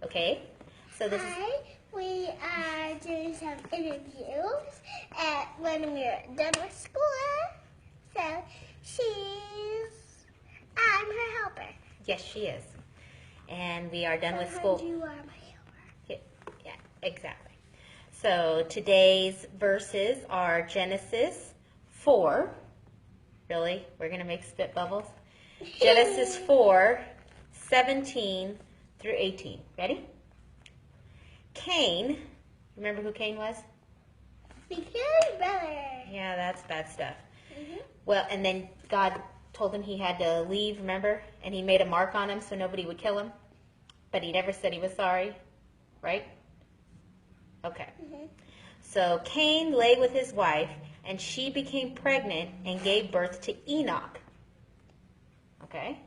Okay? So this is... Hi, we are doing some interviews when we're done with school. So I'm her helper. Yes, she is. And we are done with Sometimes school. you are my helper. Yeah, exactly. So today's verses are Genesis 4. Really? We're going to make spit bubbles? Genesis 4, 17 through 18. Ready? Cain, remember who Cain was? Because brother. Yeah, that's bad stuff. Mm-hmm. Well, and then God told him he had to leave, remember? And he made a mark on him so nobody would kill him. But he never said he was sorry, right? Okay. Mm-hmm. So Cain lay with his wife, and she became pregnant and gave birth to Enoch. Okay?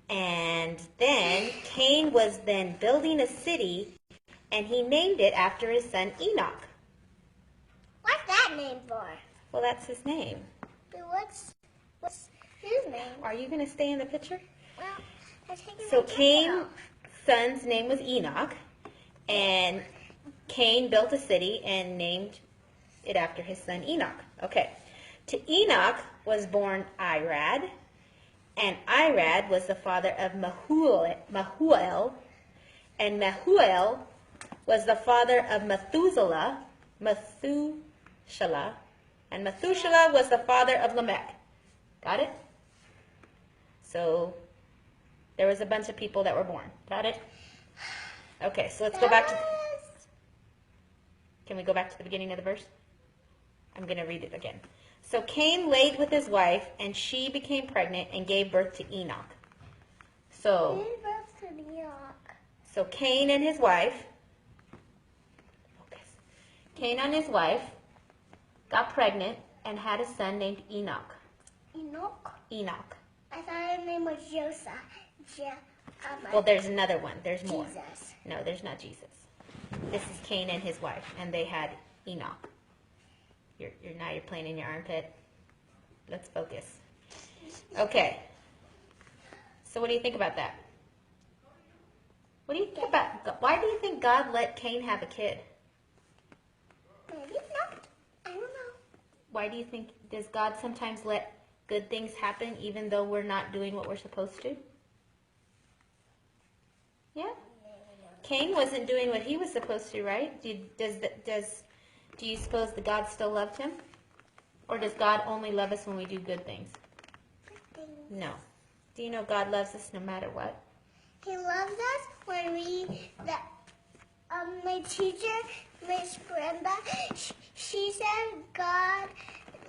And then Cain was then building a city, and he named it after his son Enoch. What's that name for? Well, that's his name. But what's his name? Are you going to stay in the picture? Well, I'm taking So my jacket Cain's off. son's name was Enoch, and Cain built a city and named it after his son Enoch. Okay. To Enoch was born Irad, and Irad was the father of Mahuel, and Mahuel was the father of Methuselah, and Methuselah was the father of Lamech. Got it? So there was a bunch of people that were born. Got it? Okay, so let's go back to... Can we go back to the beginning of the verse? I'm going to read it again. So Cain laid with his wife, and she became pregnant and gave birth to Enoch. So Cain and his wife, Cain and his wife got pregnant and had a son named Enoch. Enoch. I thought his name was Joseph. Well, there's another one. There's more. Jesus. No, there's not Jesus. This is Cain and his wife, and they had Enoch. Now you're playing in your armpit. Let's focus. Okay. So what do you think about that? What do you think about? Why do you think God let Cain have a kid? Maybe not. I don't know. Why do you think, does God sometimes let good things happen even though we're not doing what we're supposed to? Yeah? Cain wasn't doing what he was supposed to, right? Do you suppose that God still loved him? Or does God only love us when we do good things? Good things. No. Do you know God loves us no matter what? He loves us when my teacher, Miss Brenda, she said God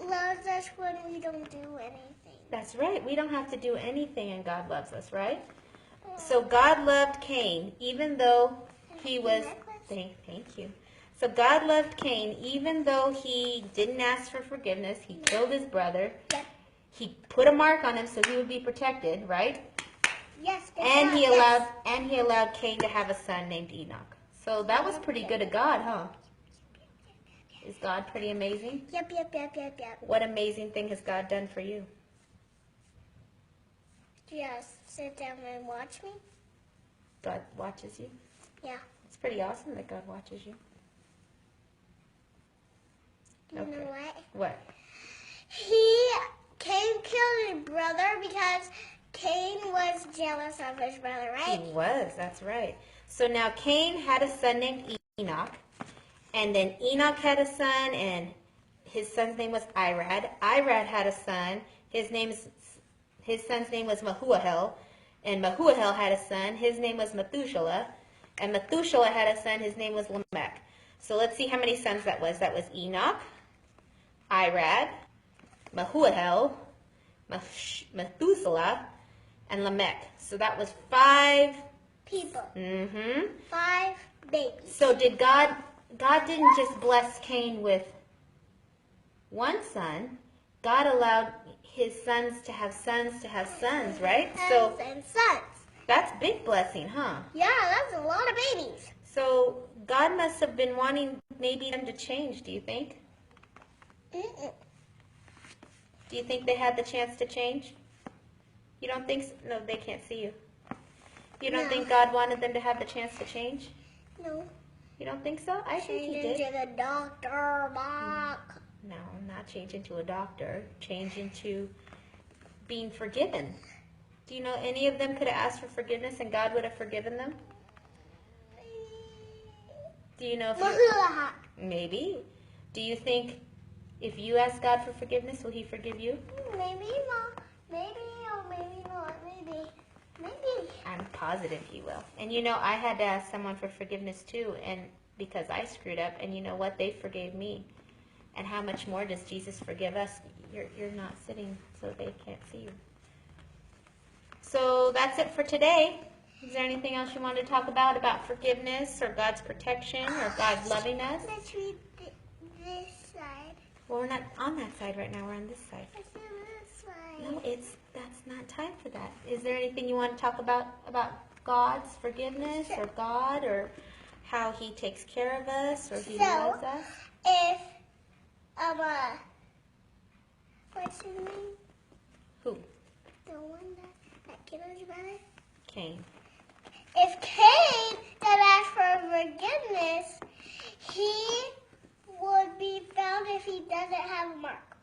loves us when we don't do anything. That's right. We don't have to do anything and God loves us, right? So God loved Cain even though he was... Thank you. So God loved Cain even though he didn't ask for forgiveness. He killed his brother. Yep. He put a mark on him so he would be protected, right? Yes. And he allowed Cain to have a son named Enoch. So that was pretty good of God, huh? Is God pretty amazing? Yep. What amazing thing has God done for you? Just sit down and watch me. God watches you? Yeah. It's pretty awesome that God watches you. You know what? What? Cain killed his brother because Cain was jealous of his brother, right? He was, that's right. So now Cain had a son named Enoch, and then Enoch had a son, and his son's name was Irad. Irad had a son. His son's name was Mahuel, and Mahuel had a son. His name was Methuselah, and Methuselah had a son. His name was Lamech. So let's see how many sons that was. That was Enoch, Irad, Mahuel, Methuselah, and Lamech. So that was 5 people. Mm-hmm. 5 babies. So did God didn't just bless Cain with one son. God allowed his sons to have sons, right? So And sons. that's big blessing, huh? Yeah, that's a lot of babies. So God must have been wanting maybe them to change, do you think? Mm-mm. Do you think they had the chance to change? You don't think so? No, they can't see you. You don't No. think God wanted them to have the chance to change? No. You don't think so? I think he Change did. into the doctor box. No, not change into a doctor. Change into being forgiven. Do you know any of them could have asked for forgiveness and God would have forgiven them? Do you know if you, maybe? Do you think if you ask God for forgiveness, will he forgive you? Maybe not. Maybe or maybe not. Maybe. Maybe. I'm positive he will. And you know, I had to ask someone for forgiveness too, and because I screwed up, and you know what? They forgave me. And how much more does Jesus forgive us? You're not sitting so they can't see you. So that's it for today. Is there anything else you want to talk about forgiveness or God's protection or God loving us? Let's read this side. Well, we're not on that side right now. We're on this side. Let's do this side. No, that's not time for that. Is there anything you want to talk about God's forgiveness or God or how he takes care of us or he loves us? If what's his name? Who? The one that killed his brother? Cain. If Cain that asked for forgiveness, he would be found if he doesn't have a mark.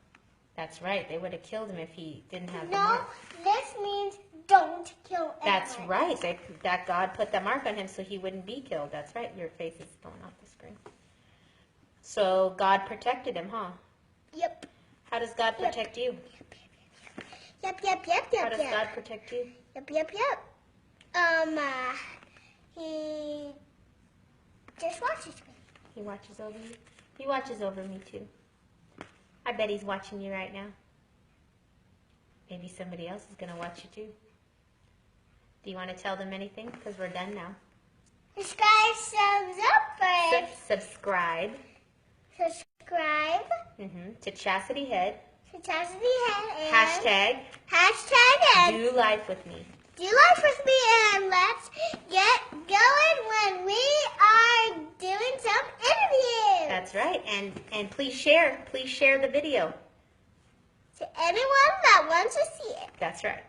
That's right. They would have killed him if he didn't have the No, mark. this means don't kill anyone. That's right. That God put the mark on him so he wouldn't be killed. That's right. Your face is going off the screen. So God protected him, huh? Yep. How does God protect you? Yep. How does God protect you? Yep. He just watches me. He watches over you. He watches over me too. I bet he's watching you right now. Maybe somebody else is going to watch you too. Do you want to tell them anything? Because we're done now. Subscribe, thumbs up first. Subscribe. Subscribe To Chastityhead. to Chastityhead and Hashtag hashtag and do life with me. do life with me, and let's get going when we are doing some interviews. That's right. And please share the video. To anyone that wants to see it. That's right.